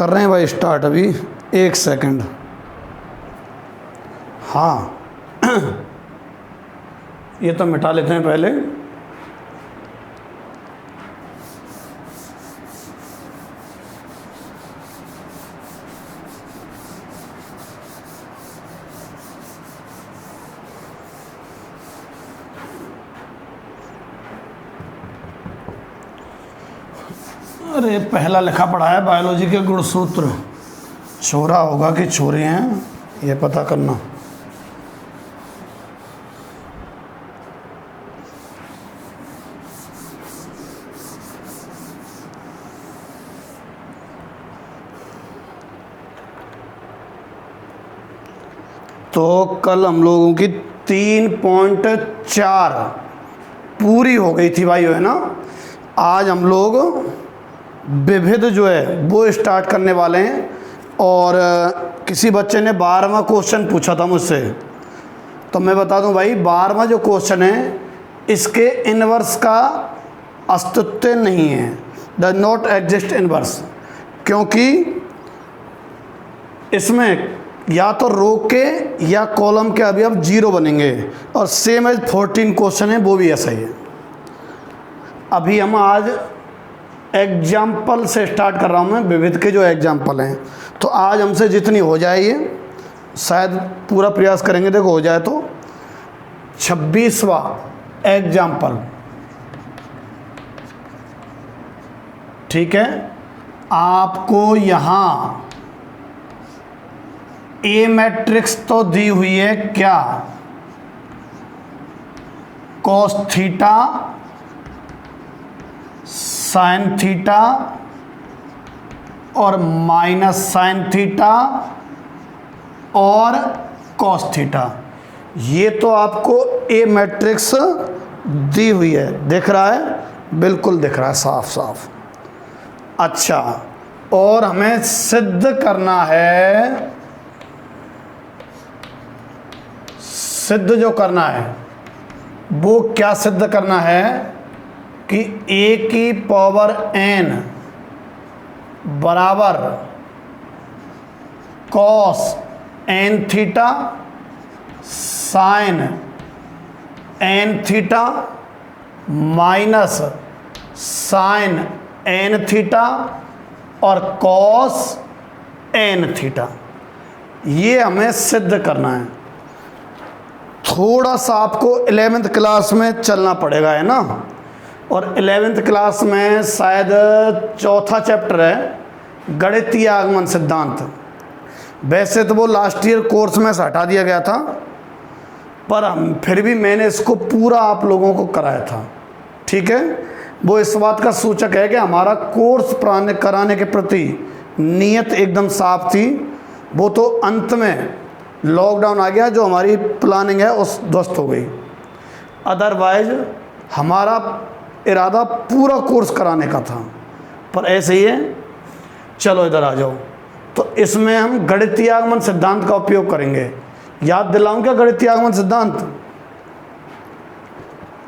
कर रहे हैं भाई स्टार्ट अभी। 1 सेकंड। हाँ ये तो मिटा लेते हैं पहले। अरे पहला लिखा पड़ा है बायोलॉजी के गुणसूत्र। छोरा होगा कि छोरे हैं ये पता करना। तो कल हम लोगों की 3.4 पूरी हो गई थी भाई, है ना। आज हम लोग विविध जो है वो स्टार्ट करने वाले हैं। और किसी बच्चे ने 12वां क्वेश्चन पूछा था मुझसे, तो मैं बता दूं भाई 12वां जो क्वेश्चन है इसके इनवर्स का अस्तित्व नहीं है, डज नॉट एग्जिस्ट इनवर्स, क्योंकि इसमें या तो रो के या कॉलम के अवयव 0 बनेंगे। और सेम एज 14 क्वेश्चन है वो भी ऐसा ही है। अभी हम आज एग्जाम्पल से स्टार्ट कर रहा हूँ मैं, विविध के जो एग्जाम्पल हैं। तो आज हमसे जितनी हो जाए ये शायद पूरा प्रयास करेंगे, देखो हो जाए तो 26वां एग्जाम्पल, ठीक है। आपको यहाँ ए मैट्रिक्स तो दी हुई है क्या, कॉस थीटा साइन थीटा और माइनस साइन थीटा और कॉस थीटा। ये तो आपको ए मैट्रिक्स दी हुई है, दिख रहा है, बिल्कुल दिख रहा है साफ साफ। अच्छा, और हमें सिद्ध करना है, सिद्ध जो करना है वो क्या सिद्ध करना है कि ए की पावर n बराबर cos n theta sine n theta minus sine n theta और कॉस n थीटा, ये हमें सिद्ध करना है। थोड़ा सा आपको 11th क्लास में चलना पड़ेगा, है ना। और 11th क्लास में शायद चौथा चैप्टर है गणितीय आगमन सिद्धांत। वैसे तो वो लास्ट ईयर कोर्स में से हटा दिया गया था, पर फिर भी मैंने इसको पूरा आप लोगों को कराया था, ठीक है। वो इस बात का सूचक है कि हमारा कोर्स कराने के प्रति नीयत एकदम साफ थी। वो तो अंत में लॉकडाउन आ गया, जो हमारी प्लानिंग है उस ध्वस्त हो गई। अदरवाइज हमारा इरादा पूरा कोर्स कराने का था, पर ऐसे ही है। चलो इधर आ जाओ। तो इसमें हम गणितीय आगमन सिद्धांत का उपयोग करेंगे। याद दिलाऊं क्या गणितीय आगमन सिद्धांत?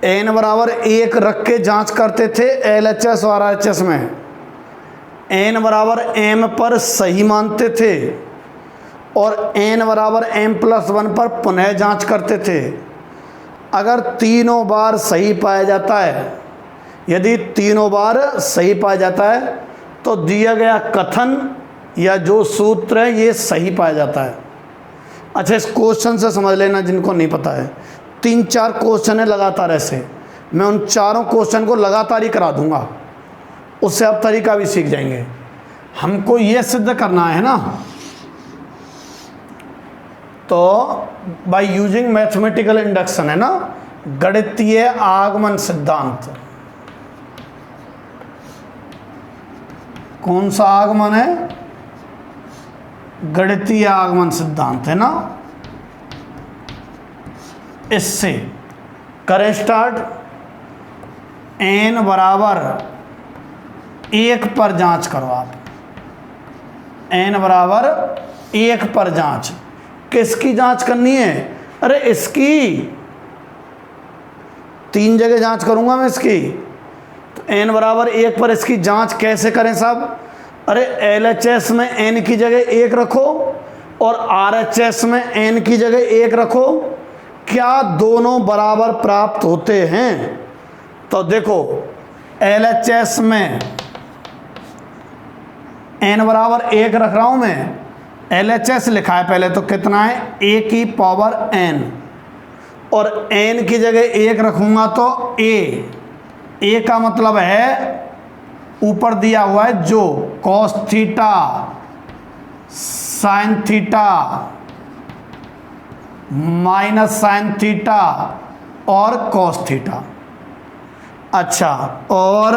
n बराबर 1 रख के जांच करते थे LHS और RHS में। n बराबर m पर सही मानते थे और n बराबर m+1 पर पुनः जांच करते थे। अगर तीनों बार सही पाया जाता है, यदि तीनों बार सही पाया जाता है तो दिया गया कथन या जो सूत्र है ये सही पाया जाता है। अच्छा, इस क्वेश्चन से समझ लेना जिनको नहीं पता है, 3-4 क्वेश्चन है लगातार ऐसे, मैं उन चारों क्वेश्चन को लगातार ही करा दूंगा, उससे आप तरीका भी सीख जाएंगे। हमको ये सिद्ध करना है ना, तो बाय यूजिंग मैथमेटिकल इंडक्शन, है ना, गणितीय आगमन सिद्धांत। कौन सा आगमन है? गणितीय आगमन सिद्धांत, है ना। इससे करें स्टार्ट। n बराबर 1 पर जांच करो आप। n बराबर 1 पर जांच, किसकी जांच करनी है? अरे इसकी, 3 जगह जांच करूंगा मैं इसकी। तो n बराबर 1 पर इसकी जांच कैसे करें साहब? अरे LHS में n की जगह 1 रखो और RHS में n की जगह 1 रखो, क्या दोनों बराबर प्राप्त होते हैं? तो देखो LHS में n बराबर 1 रख रहा हूं मैं, LHS लिखा है पहले तो कितना है a की पावर n, और n की जगह 1 रखूंगा तो a का मतलब है ऊपर दिया हुआ है जो cos theta sin theta minus sine theta और cos थीटा। अच्छा, और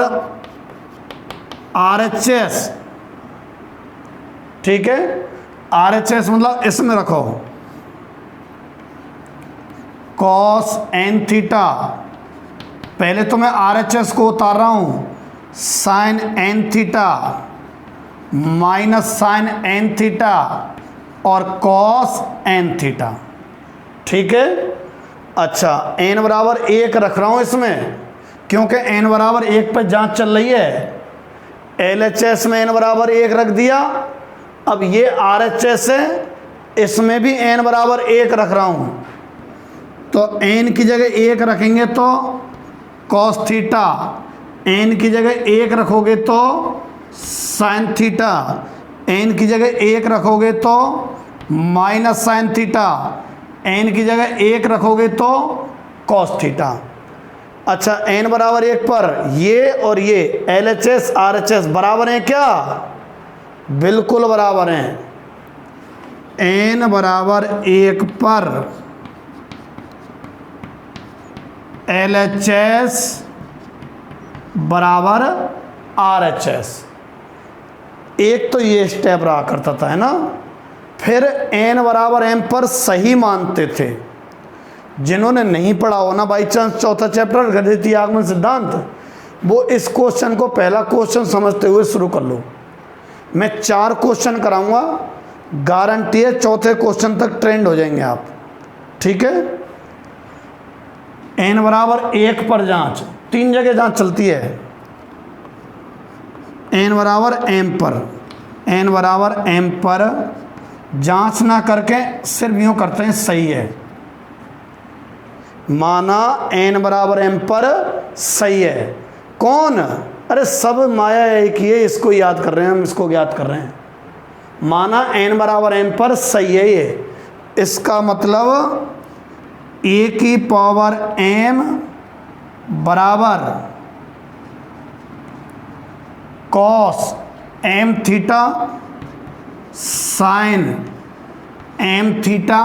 RHS, ठीक है, RHS मतलब इसमें रखो cos n थीटा, पहले तो मैं RHS को उतार रहा हूं, sine n theta minus sine n theta और cos n थीटा, ठीक है। अच्छा, n बराबर 1 रख रहा हूं इसमें क्योंकि n बराबर 1 पर जांच चल रही है। LHS में n बराबर 1 रख दिया, अब ये RHS है, इसमें भी n बराबर 1 रख रहा हूं, तो n की जगह 1 रखेंगे तो cos थीटा, n की जगह 1 रखोगे तो साइन थीटा, n की जगह 1 रखोगे तो माइनस साइन थीटा, n की जगह 1 रखोगे तो cos थीटा। अच्छा, n बराबर 1 पर ये और ये LHS RHS बराबर हैं क्या? बिल्कुल बराबर हैं। n बराबर 1 पर LHS बराबर RHS, एक तो ये स्टेप रहा करता था, है ना। फिर n बराबर m पर सही मानते थे। जिन्होंने नहीं पढ़ा हो ना बाई चांस चौथा चैप्टर गणितीय आगमन सिद्धांत, वो इस क्वेश्चन को पहला क्वेश्चन समझते हुए शुरू कर लो। मैं 4 क्वेश्चन कराऊंगा, गारंटी है चौथे क्वेश्चन तक ट्रेंड हो जाएंगे आप, ठीक है। n बराबर 1 पर जांच, 3 जगह जांच चलती है। n बराबर m पर, n बराबर m पर जांच ना करके सिर्फ यूं करते हैं सही है, माना n बराबर m पर सही है। कौन? अरे सब माया एक ही है, इसको याद कर रहे हैं हम, इसको याद कर रहे हैं। माना n बराबर m पर सही है ये, इसका मतलब a की पावर m बराबर cos m theta sine m theta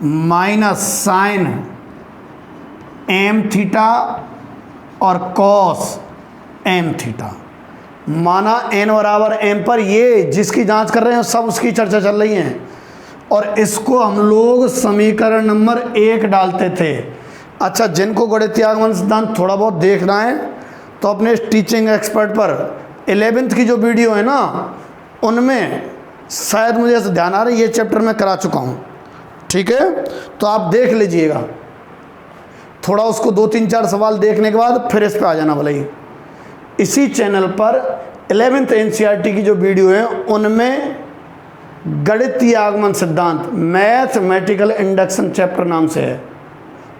minus sine m theta और cos m थीटा। माना n बराबर m पर ये जिसकी जांच कर रहे हैं सब उसकी चर्चा चल रही है, और इसको हम लोग समीकरण नंबर 1 डालते थे। अच्छा, जिनको गणितीय आगमन सिद्धांत थोड़ा बहुत देखना है तो अपने टीचिंग एक्सपर्ट पर 11th की जो वीडियो है ना, उनमें शायद मुझे ऐसे ध्यान आ रहा है ये चैप्टर मैं करा चुका हूँ, ठीक है। तो आप देख लीजिएगा, थोड़ा उसको 2-3-4 सवाल देखने के बाद फिर इस पे आ जाना भले ही। इसी चैनल पर 11th NCERT की जो वीडियो है उनमें गणितीय आगमन सिद्धांत मैथमेटिकल इंडक्शन चैप्टर नाम से है।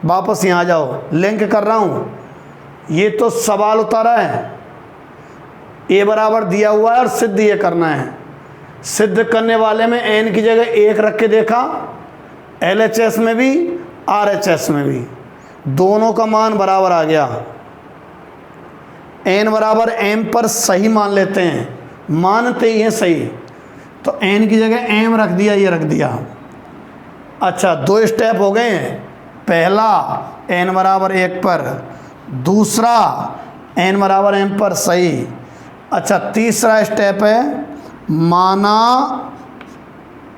वापस यहाँ आ जाओ, लिंक कर रहा हूँ। ये तो सवाल उतारा है, a बराबर दिया हुआ है और सिद्ध ये करना है। सिद्ध करने वाले में n की जगह 1 रख के देखा, LHS में भी RHS में भी दोनों का मान बराबर आ गया। n बराबर m पर सही मान लेते हैं, मानते ही हैं सही, तो n की जगह m रख दिया, ये रख दिया। अच्छा, 2 स्टेप हो गए हैं। पहला n बराबर 1 पर, दूसरा n बराबर m पर सही। अच्छा, तीसरा स्टेप है माना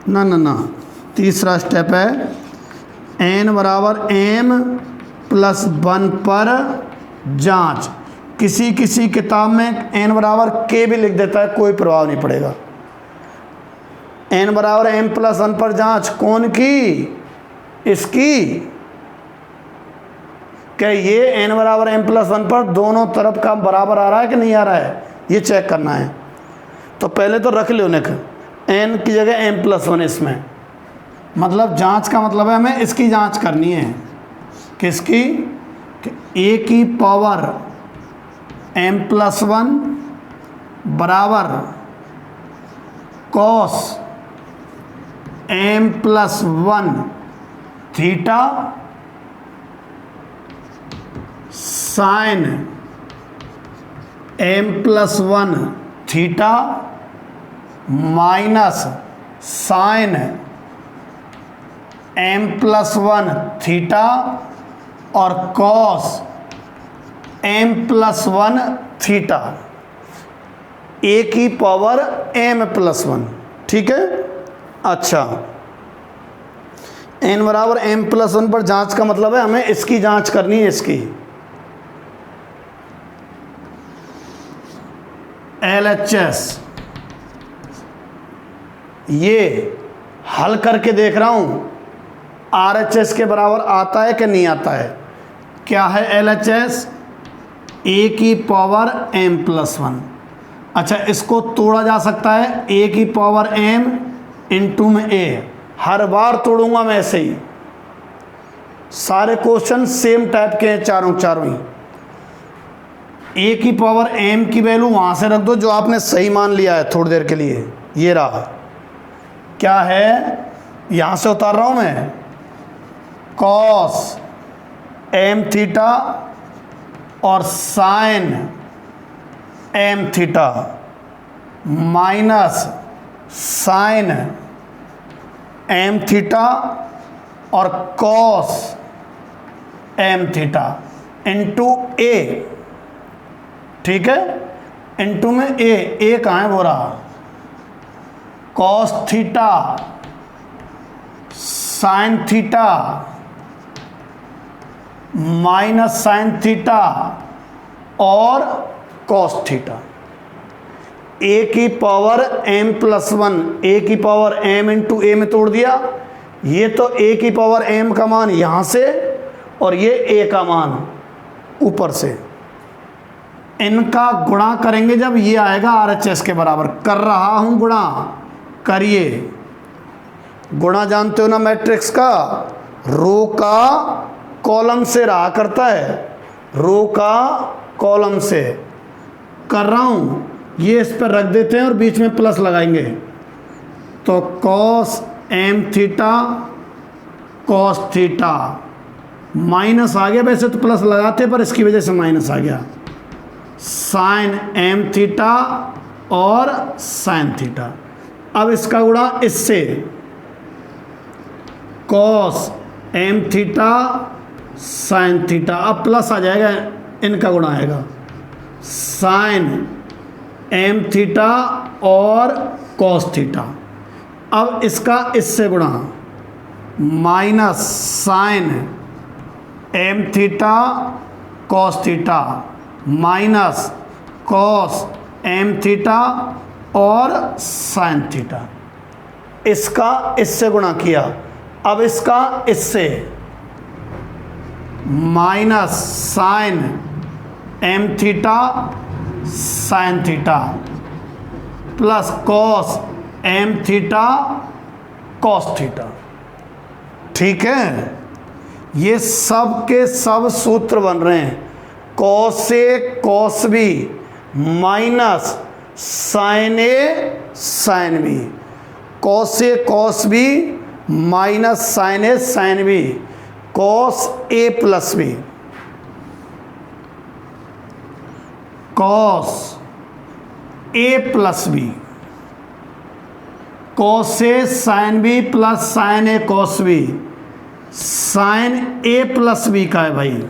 ना तीसरा स्टेप है n बराबर m प्लस 1 पर जांच। किसी किसी किताब में n बराबर k भी लिख देता है, कोई प्रभाव नहीं पड़ेगा। n बराबर m प्लस 1 पर जांच कौन की? इसकी। क्या ये n बराबर m प्लस 1 पर दोनों तरफ का बराबर आ रहा है कि नहीं आ रहा है, ये चेक करना है। तो पहले तो रख लो निक, एन की जगह एम प्लस वन इसमें, मतलब जांच का मतलब है हमें इसकी जांच करनी है, किसकी, ए की पावर एम प्लस वन बराबर cos m plus one theta sine m plus one theta minus sine m plus one theta और cos m plus one theta, ए की पावर एम प्लस वन। ठीक है, अच्छा एन बराबर M plus one पर जांच का मतलब है हमें इसकी जांच करनी है, इसकी LHS। ये हल करके देख रहा हूं RHS के बराबर आता है कि नहीं आता है। क्या है LHS, ए की पावर एम प्लस वन। अच्छा, इसको तोड़ा जा सकता है, ए की पावर एम इंटू में ए, हर बार तोड़ूंगा मैं ऐसे ही, सारे क्वेश्चन सेम टाइप के हैं चारों ही। ए की पावर एम की वैल्यू वहां से रख दो जो आपने सही मान लिया है थोड़ी देर के लिए, ये रहा, क्या है, यहां से उतार रहा हूं मैं, कॉस एम थीटा और sine M theta minus sine M theta और cos M theta into A. ठीक है, इंटू में ए कहाँ है, वो रहा, cos theta sine theta minus sine theta और कॉस थीटा। ए की power M plus one, A की पावर एम इंटू ए में तोड़ दिया, ये तो ए की पावर एम का मान यहां से और ये ए का मान ऊपर से, इनका गुणा करेंगे जब ये आएगा RHS के बराबर। कर रहा हूं गुणा, करिए। गुणा जानते हो ना मैट्रिक्स का, रो का कॉलम से रहा करता है, रो का कॉलम से कर रहा हूं, ये इस पर रख देते हैं और बीच में प्लस लगाएंगे, तो cos M theta cos theta minus आ गया, वैसे तो प्लस लगाते पर इसकी वजह से माइनस आ गया, साइन एम थीटा और साइन थीटा। अब इसका गुणा इससे, cos M theta sine theta, अब प्लस आ जाएगा, इनका गुणा आएगा, साइन एम थीटा और कॉस थीटा। अब इसका इससे गुणा, minus sine M theta cos theta minus cos M theta और साइन थीटा, इसका इससे गुणा किया। अब इसका इससे, minus sine M theta sine theta plus cos M theta cos theta. ठीक है, ये सब के सब सूत्र बन रहे हैं, कॉस से कॉस बी माइनस साइन ए साइन बी, कॉस से cos B minus sign A sine b, cos A plus B, cos A plus B, cos A sine B plus sign A cos B, sign A plus B का है भाई।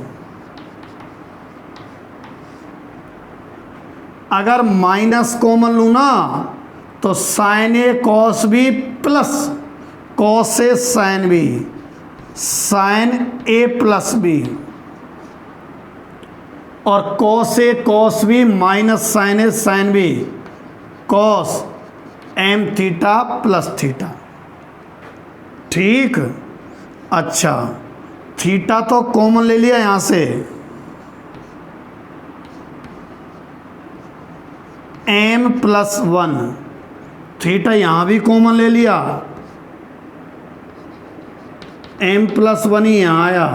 अगर minus common लूँ ना तो sign A cos B plus cos A sine B, sign A plus B और cos A cos B minus sign A sine b, cos M theta plus theta. ठीक, अच्छा थीटा तो कॉमन ले लिया यहाँ से, m प्लस 1, थीटा यहाँ भी कॉमन ले लिया, m प्लस 1 ही यहाँ आया,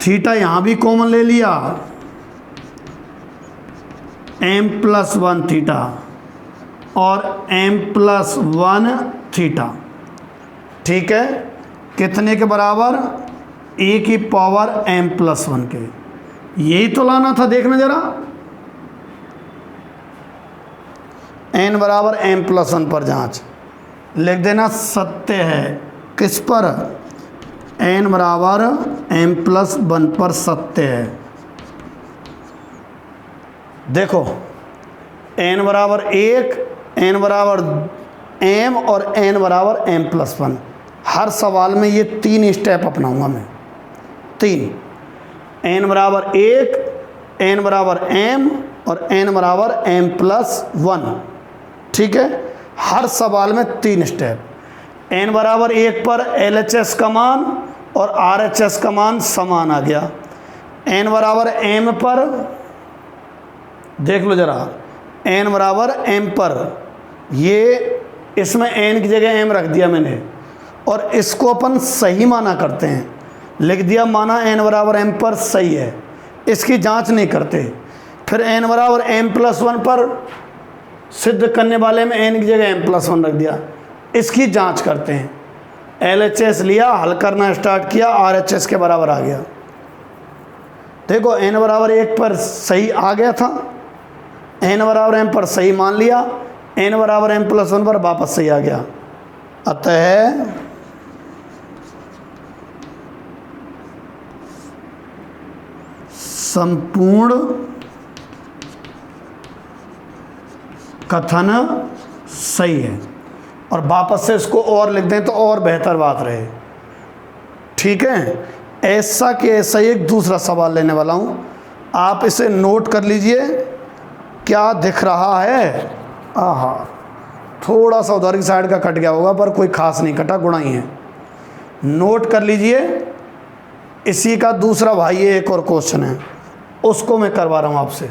थीटा यहाँ भी कॉमन ले लिया, m प्लस 1 थीटा और m प्लस 1 थीटा। ठीक है, कितने के बराबर? a की पावर m प्लस 1 के। यही तो लाना था, देखना जरा। n बराबर m प्लस 1 पर जांच लिख देना, सत्य है किस पर? n बराबर m प्लस 1 पर सत्य है। देखो n बराबर 1, n बराबर m और n बराबर m प्लस 1। हर सवाल में ये 3 स्टेप अपनाऊंगा मैं, 3। n बराबर 1, n बराबर m और n बराबर m प्लस 1। ठीक है, हर सवाल में 3 स्टेप। n बराबर 1 पर LHS का मान और RHS का मान समान आ गया। n बराबर m पर देख लो जरा, n बराबर m पर, ये इसमें n की जगह m रख दिया मैंने और इसको अपन सही माना करते हैं, लिख दिया माना n बराबर m पर सही है, इसकी जांच नहीं करते। फिर n बराबर m प्लस 1 पर सिद्ध करने वाले में n की जगह m प्लस 1 रख दिया, इसकी जांच करते हैं। LHS लिया, हल करना स्टार्ट किया, RHS के बराबर आ गया। देखो n बराबर 1 पर सही आ गया था, n बराबर m पर सही मान लिया, n बराबर m प्लस 1 पर वापस सही आ गया। अतः संपूर्ण कथन सही है। और वापस से इसको और लिख दें तो और बेहतर बात रहे। ठीक है, ऐसा कि ऐसा ही एक दूसरा सवाल लेने वाला हूँ, आप इसे नोट कर लीजिए। क्या दिख रहा है? आहा, थोड़ा सा उधर की साइड का कट गया होगा, पर कोई खास नहीं कटा, गुणा ही है। नोट कर लीजिए। इसी का दूसरा भाई एक और क्वेश्चन है, उसको मैं करवा रहा हूँ आपसे।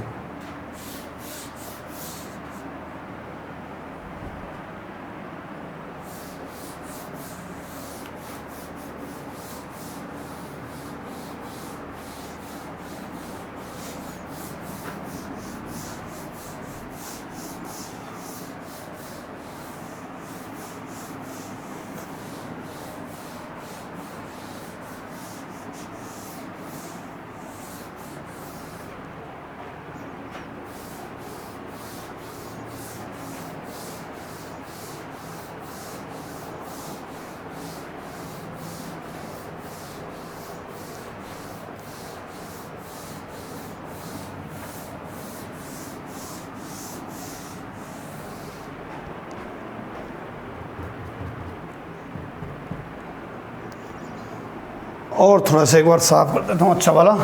और थोड़ा सा एक बार साफ कर देता हूँ अच्छा वाला,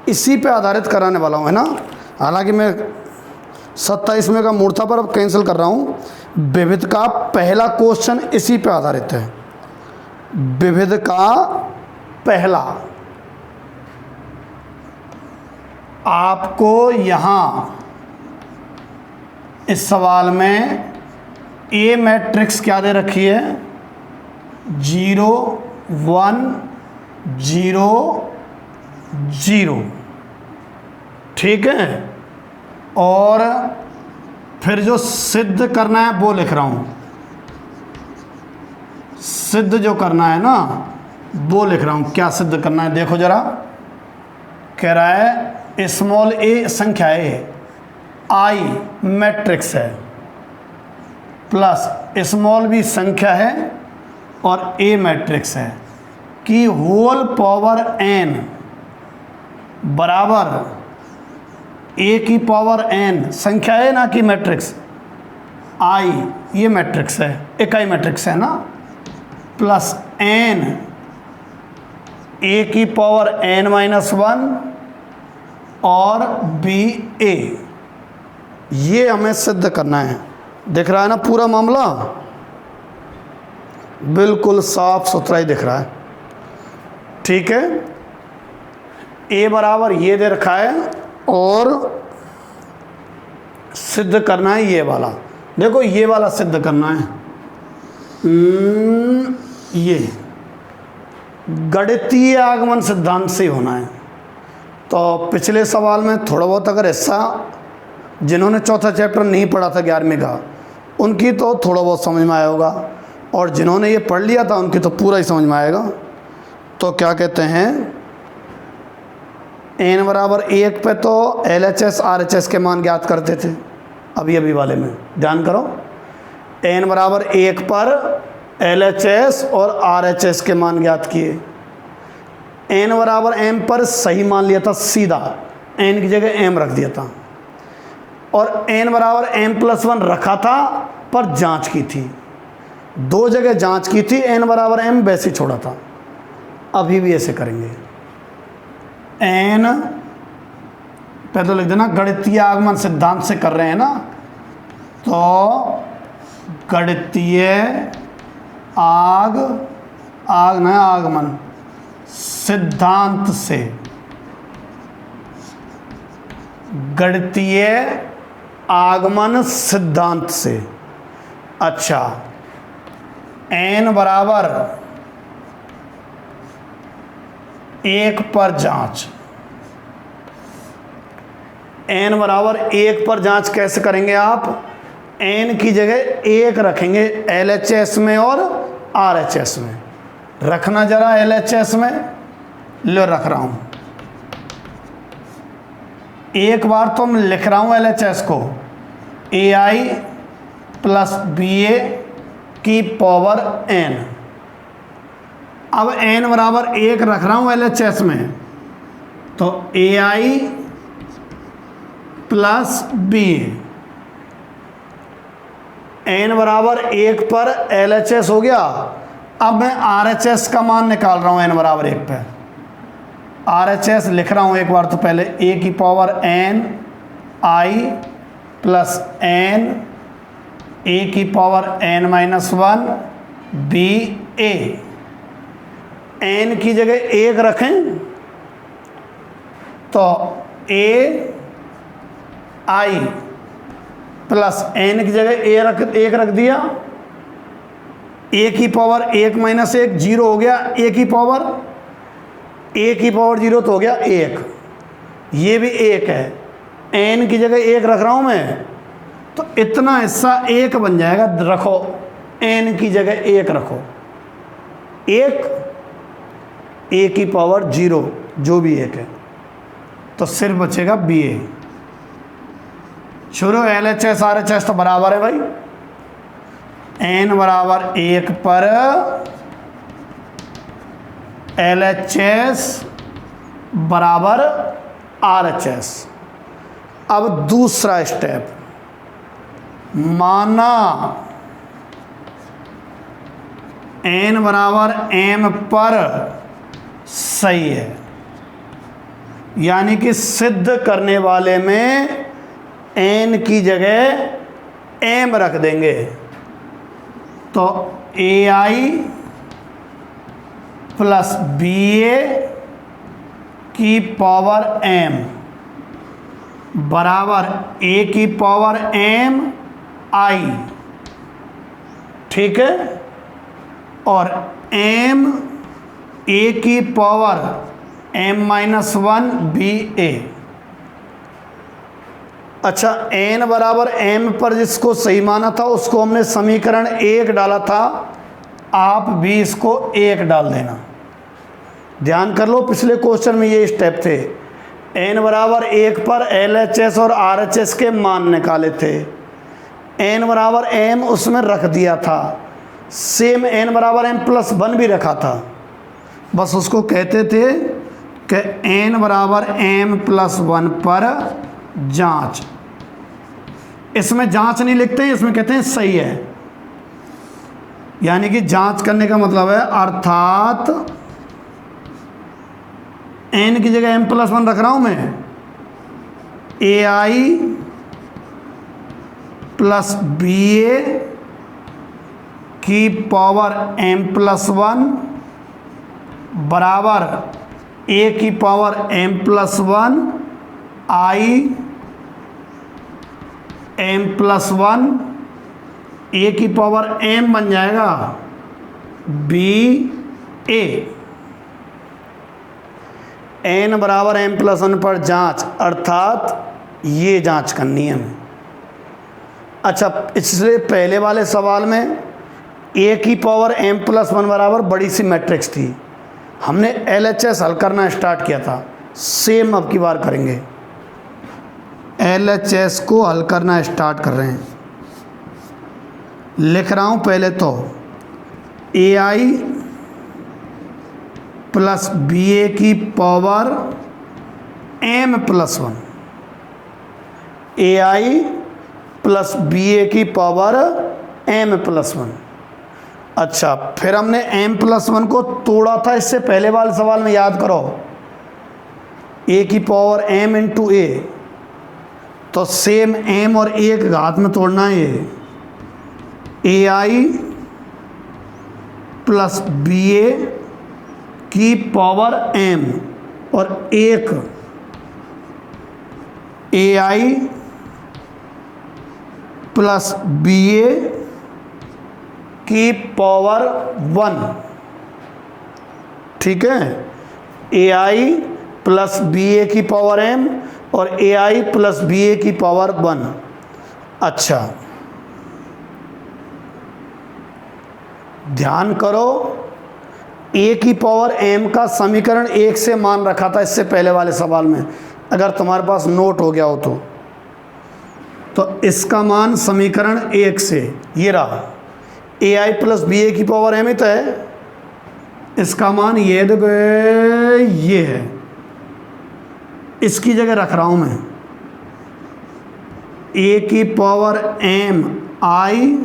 इसी पे आधारित कराने वाला हूँ, है ना। हालांकि मैं 27 में का मूड था, पर अब कैंसिल कर रहा हूँ। विविध का पहला क्वेश्चन इसी पे आधारित है। विविध का पहला, आपको यहाँ इस सवाल में ए मैट्रिक्स क्या दे रखी है? 0 1 0 0। ठीक है, और फिर जो सिद्ध करना है वो लिख रहा हूँ। सिद्ध जो करना है ना वो लिख रहा हूँ। क्या सिद्ध करना है देखो जरा। कह रहा है स्मॉल a संख्या है, I मैट्रिक्स है, प्लस स्मॉल b संख्या है और a मैट्रिक्स है, कि होल पावर n बराबर a की पावर n संख्या है ना, कि मैट्रिक्स I ये मैट्रिक्स है, इकाई मैट्रिक्स है ना, प्लस n a की पावर n माइनस 1 और b a, ये हमें सिद्ध करना है। दिख रहा है ना पूरा मामला, बिल्कुल साफ सुथरा ही दिख रहा है। ठीक है, a बराबर ये दे रखा है और सिद्ध करना है ये वाला। देखो ये वाला सिद्ध करना है, ये गणितीय आगमन सिद्धांत से होना है। तो पिछले सवाल में थोड़ा बहुत अगर हिस्सा जिन्होंने चौथा चैप्टर नहीं पढ़ा था 11वीं का, उनकी तो थोड़ा बहुत समझ में आया होगा, और जिन्होंने ये पढ़ लिया था उनकी तो पूरा ही समझ में आएगा। तो क्या कहते हैं, n बराबर 1 पे तो LHS RHS के मान ज्ञात करते थे, अभी वाले में ध्यान करो। n बराबर 1 पर LHS और RHS के मान ज्ञात किए। n बराबर m पर सही मान लिया था, सीधा n की जगह m रख दिया था, और n बराबर m+1 रखा था पर जांच की थी, 2 जगह जांच की थी, n बराबर m वैसे छोड़ा था। अभी भी ऐसे करेंगे। n पहले तो लिख देना, गणितीय आगमन सिद्धांत से कर रहे हैं ना, तो गणितीय आगमन सिद्धांत से, गणितीय आगमन सिद्धांत से। अच्छा, n बराबर 1 पर जांच, n बराबर 1 पर जांच कैसे करेंगे आप, n की जगह 1 रखेंगे LHS में और RHS में। रखना जरा LHS में, लो रख रहा हूं, एक बार तो मैं लिख रहा हूं LHS को, AI प्लस BA की पावर n। अब n बराबर 1 रख रहा हूं LHS में, तो AI प्लस BA, n बराबर 1 पर LHS हो गया। अब मैं RHS का मान निकाल रहा हूं n बराबर 1 पे। RHS लिख रहा हूं एक बार तो पहले, a की power n I plus n a की पावर n-1 BA। n की जगह 1 रखें तो a I प्लस n की जगह 1 रख दिया, a की पावर 1-1 0 हो गया, a की पावर 0 तो हो गया 1, ये भी 1 है, n की जगह 1 रख रहा हूं मैं, तो इतना हिस्सा 1 बन जाएगा। रखो n की जगह 1 रखो, 1 a की पावर 0 जो भी 1 है, तो सिर्फ बचेगा BA। शुरू LHS RHS तो बराबर है भाई, n बराबर 1 पर LHS बराबर RHS। अब दूसरा स्टेप, माना n बराबर m पर सही है, यानी कि सिद्ध करने वाले में n की जगह m रख देंगे, तो AI प्लस BA की पावर m बराबर a की पावर m I, ठीक है, और m a की पावर m-1 BA। अच्छा, n बराबर m पर जिसको सही माना था उसको हमने समीकरण 1 डाला था, आप भी इसको 1 डाल देना। ध्यान कर लो, पिछले क्वेश्चन में ये स्टेप थे। n बराबर 1 पर LHS और RHS के मान निकाले थे, n बराबर m उसमें रख दिया था, सेम n बराबर m+1 भी रखा था, बस उसको कहते थे कि n बराबर m+1 पर जांच। इसमें जांच नहीं लिखते हैं, इसमें कहते हैं सही है, यानी कि जांच करने का मतलब है, अर्थात n की जगह m+1 रख रहा हूं मैं, AI प्लस BA की पावर m+1 बराबर a की power m+1 I am plus 1 ए की पावर एम बन जाएगा बी ए। एन बराबर एम प्लस 1 पर जांच, अर्थात ये जांच करनी है हमें। अच्छा, इसलिए पहले वाले सवाल में ए की पावर एम प्लस 1 बराबर बड़ी सी मैट्रिक्स थी, हमने LHS हल करना स्टार्ट किया था। सेम अब की बार करेंगे, LHS को हल करना स्टार्ट कर रहे हैं। लिख रहा हूँ पहले तो AI प्लस BA की power M plus 1, AI plus BA की पावर M प्लस 1। अच्छा, फिर हमने M प्लस 1 को तोड़ा था इससे पहले वाले सवाल में, याद करो, A की पावर M इंटू A, तो सेम M और A के घात में तोड़ना है ये। AI प्लस BA की पावर M और एक AI प्लस BA की पावर 1। ठीक है, AI प्लस BA की पावर M और AI प्लस BA की पावर 1। अच्छा, ध्यान करो, A की पावर M का समीकरण 1 से मान रखा था इससे पहले वाले सवाल में, अगर तुम्हारे पास नोट हो गया हो तो इसका मान समीकरण 1 से ये रहा, AI प्लस BA की पावर M ही तो है, इसका मान ये देखो ये है, इसकी जगह रख रहा हूं मैं A की power M I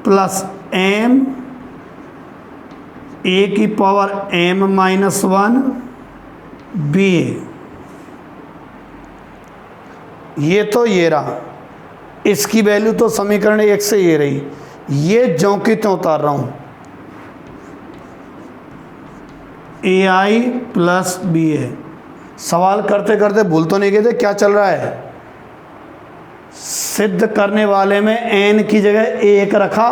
plus M A की पावर M माइनस 1 BA। ये तो ये रहा, इसकी वैल्यू तो समीकरण 1 से ये रही, ये ज्यों की त्यों उतार रहा हूं, AI प्लस BA। सवाल करते करते भूल तो नहीं गए थे क्या चल रहा है? सिद्ध करने वाले में n की जगह 1 रखा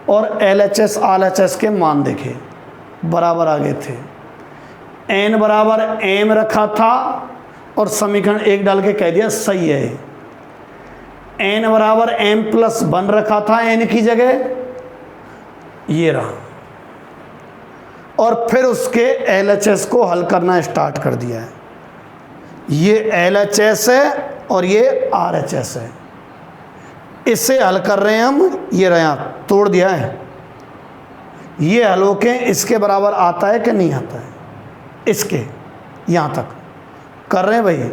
और LHS RHS के मान देखे, बराबर आ गए थे। n बराबर m रखा था और समीकरण 1 डाल के कह दिया सही है। n बराबर m प्लस 1 रखा था n की जगह, ये रहा, और फिर उसके LHS को हल करना स्टार्ट कर दिया है। ये LHS है और ये RHS है, इससे हल कर रहे हैं हम। ये रहा, तोड़ दिया है, ये हल होके इसके बराबर आता है कि नहीं आता है, इसके यहाँ तक कर रहे हैं भाई।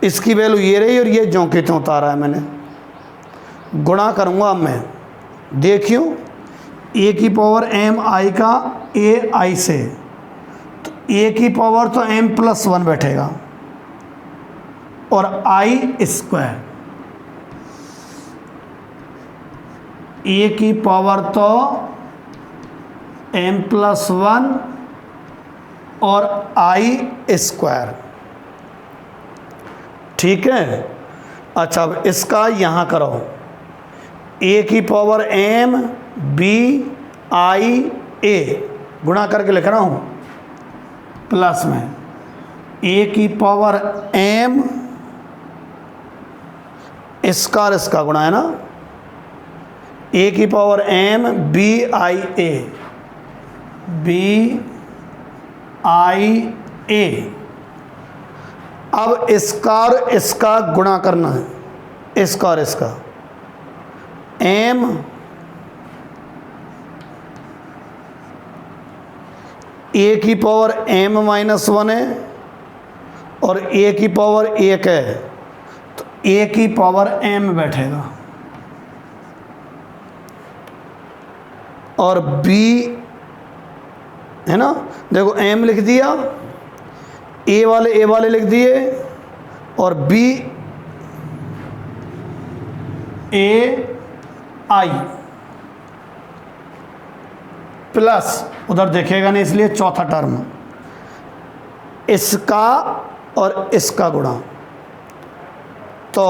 इसकी वैल्यू ये रही और ये ज्यों के त्यों उतारा है मैंने। गुणा करूँगा अब मैं, देखियो A की पावर M I का AI से, तो A की पावर तो M प्लस 1 बैठेगा और I स्क्वायर, A की पावर तो M प्लस 1 और I स्क्वायर। ठीक है, अच्छा अब इसका यहाँ करो, A की power M B I A गुणा करके लिख रहा हूँ, प्लस में A की पावर M इसका गुणा है ना, A की power M B I A B I A। अब इसका और इसका गुणा करना है, इसका और इसका, M A की पावर M माइनस 1 है और A की पावर 1 है, तो A की पावर M बैठेगा और B है ना, देखो M लिख दिया, A वाले लिख दिए और B A I प्लस, उधर देखेगा नहीं इसलिए चौथा टर्म, इसका और इसका गुणा, तो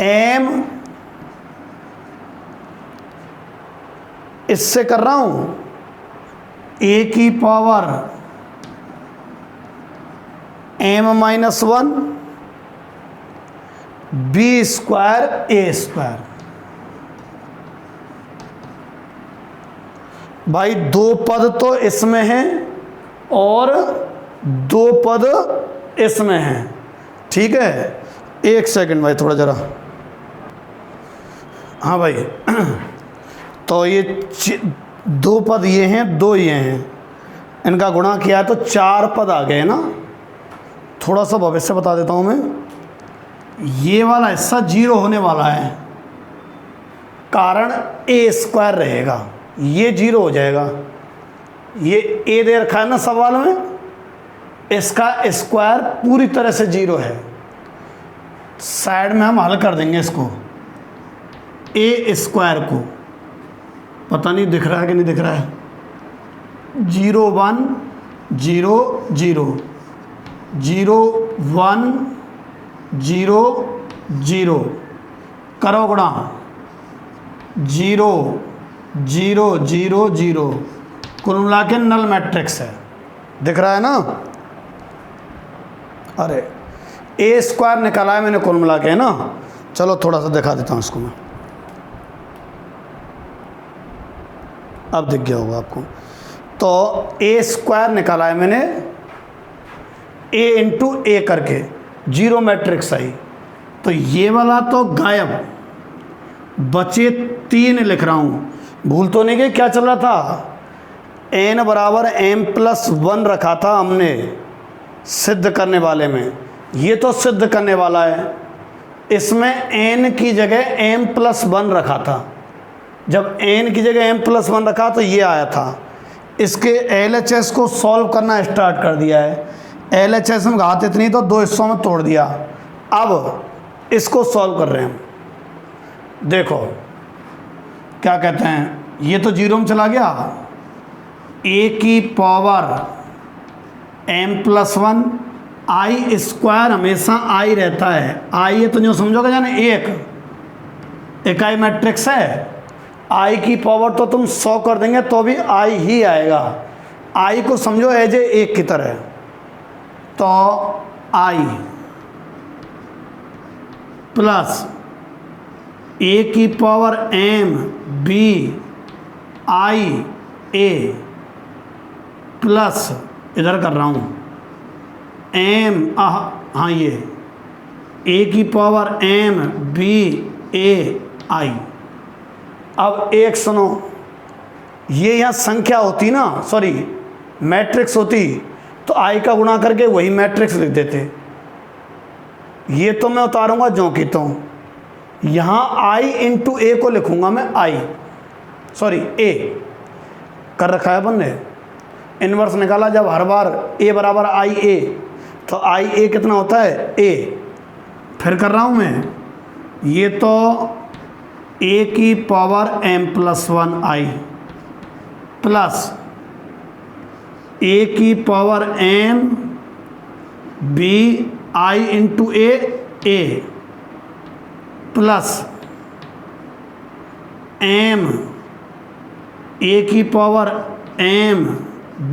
m इससे कर रहा हूं a की power m-1 b square a square. भाई दो पद तो इसमें हैं और दो पद इसमें हैं, ठीक है। एक सेकंड भाई, थोड़ा जरा, हाँ भाई तो ये दो पद ये हैं, दो ये हैं, इनका गुणा किया तो चार पद आ गए ना। थोड़ा सा भविष्य बता देता हूँ मैं, ये वाला हिस्सा जीरो होने वाला है, कारण ए स्क्वायर रहेगा, ये जीरो हो जाएगा। ये ए दे रखा है ना सवाल में, इसका स्क्वायर पूरी तरह से जीरो है। साइड में हम हल कर देंगे इसको, ए स्क्वायर को, पता नहीं दिख रहा है कि नहीं दिख रहा है, 0 1 0 0 0 1 0 0 करो गुणा 0 0 0 0, कुल मिला के नल मैट्रिक्स है, दिख रहा है ना। अरे ए स्क्वायर निकाला है मैंने कुल मिला के, है ना। चलो थोड़ा सा दिखा देता हूँ इसको मैं, अब दिख गया होगा आपको। तो ए स्क्वायर निकाला है मैंने, ए इंटू ए करके, जीरो मैट्रिक्स आई, तो ये वाला तो गायब, बचे 3 लिख रहा हूँ। भूल तो नहीं गई, क्या चल रहा था, n बराबर m+1 रखा था हमने सिद्ध करने वाले में, ये तो सिद्ध करने वाला है, इसमें n की जगह m+1 रखा था। जब n की जगह m+1 रखा तो ये आया था। इसके LHS को सॉल्व करना स्टार्ट कर दिया है। LHS में घात इतनी तो 2 हिस्सों में तोड़ दिया। अब इसको सॉल्व कर रहे हैं हम। देखो क्या कहते हैं, ये तो जीरो में चला गया, a की पावर m+1, i स्क्वायर हमेशा i रहता है, i ये तो जो समझोगे जाने एक इकाई मैट्रिक्स है, i की पावर तो तुम 100 कर देंगे तो भी i ही आएगा। i को समझो एज ए एक की तरह, तो i प्लस a की power m b i a plus इधर कर रहा हूँ m हाँ ये a की power m b a i। अब एक सुनो, ये यहाँ संख्या होती ना, सॉरी मैट्रिक्स होती, तो i का गुणा करके वही मैट्रिक्स लिख देते। ये तो मैं उतारूंगा जो की तो, यहाँ i इंटू ए को लिखूंगा मैं, a कर रखा है अपन ने, इन्वर्स निकाला जब हर बार a बराबर i a, तो i a कितना होता है a। फिर कर रहा हूँ मैं, ये तो a की power m+1 i plus a की power m b i into a plus m a की power m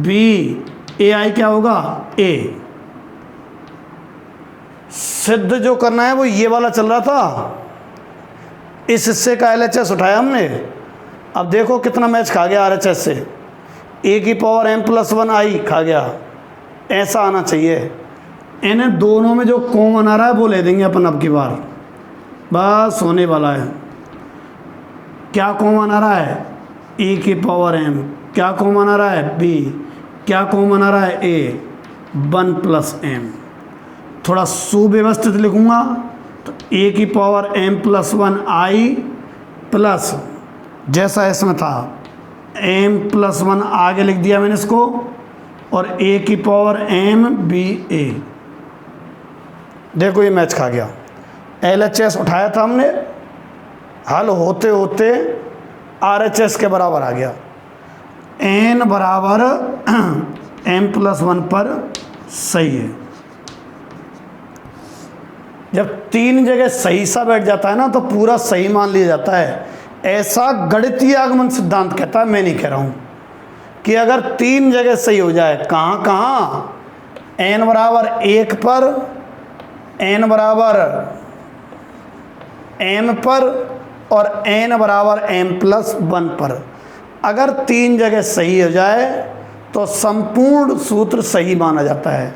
b a i क्या होगा a। सिद्ध जो करना है वो ये वाला चल रहा था, इस हिस्से का LHS उठाया हमने। अब देखो कितना मैच खा गया RHS से, a की पावर m+1 i खा गया, ऐसा आना चाहिए। इन्हें दोनों में जो कॉमन आ रहा है वो ले देंगे अपन अब की बार, बस होने वाला है। क्या कॉमन आ रहा है, a की पावर m, क्या कॉमन आ रहा है b, क्या कॉमन आ रहा है a, 1+m। थोड़ा सुव्यवस्थित लिखूंगा तो a की पावर m+1 i प्लस, जैसा इसमें था m+1 आगे लिख दिया मैंने इसको, और a की पावर m b a। देखो ये मैच खा गया, LHS उठाया था हमने, हल होते होते RHS के बराबर आ गया। n बराबर m+1 पर सही है। जब 3 जगह सही सा बैठ जाता है ना तो पूरा सही मान लिया जाता है। ऐसा गणितीय आगमन सिद्धांत कहता है, मैं नहीं कह रहा हूँ, कि अगर 3 जगह सही हो जाए, कहाँ कहाँ, n बराबर 1 पर, n बराबर m पर और n बराबर m+1 पर, अगर 3 जगह सही हो जाए तो संपूर्ण सूत्र सही माना जाता है।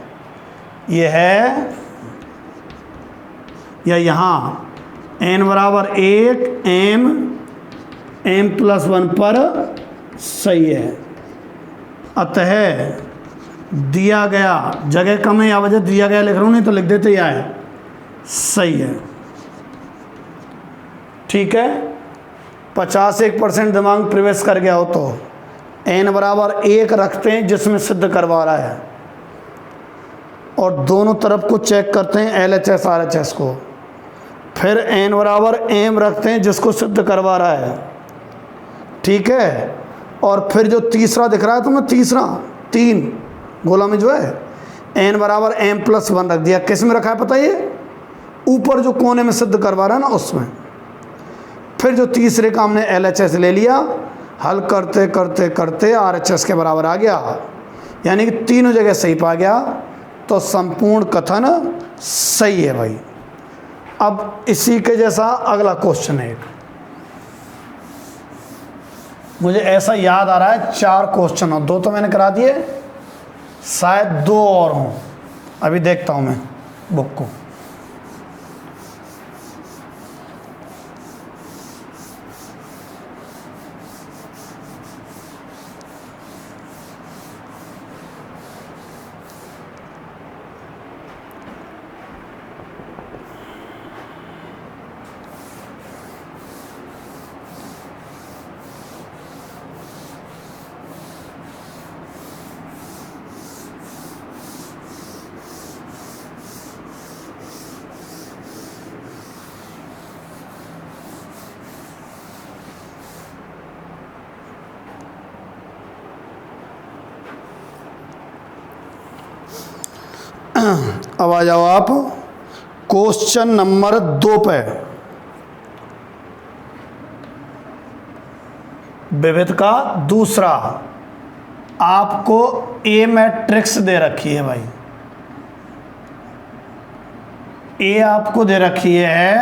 यह है या यहाँ n बराबर 1 m+1 पर सही है। अतः दिया गया, जगह कम है या वजह दिया गया लिख रहा हूँ, नहीं तो लिख देते या है, सही है। ठीक है, 51% दिमाग में प्रवेश कर गया हो तो n बराबर 1 रखते हैं जिसमें सिद्ध करवा रहा है, और दोनों तरफ को चेक करते हैं LHS RHS को, फिर n बराबर m रखते हैं जिसको सिद्ध करवा रहा है। ठीक है, और फिर जो तीसरा दिख रहा है तुम्हें, तीसरा 3 गोला में जो है n बराबर m+1 रख दिया। किस में रखा है पता है? ये ऊपर जो कोने में सिद्ध करवा रहा है ना उसमें। फिर जो तीसरे का हमने LHS ले लिया, हल करते करते करते RHS के बराबर आ गया, यानी कि तीनों जगह सही पा गया, तो संपूर्ण कथन सही है भाई। अब इसी के जैसा अगला क्वेश्चन है एक, मुझे ऐसा याद आ रहा है 4 क्वेश्चन हो, 2 तो मैंने करा दिए, शायद 2 और हों, अभी देखता हूँ मैं बुक को। अब आ जाओ आप क्वेश्चन नंबर 2 पे। विविध का दूसरा, आपको ए मैट्रिक्स दे रखी है भाई, ए आपको दे रखी है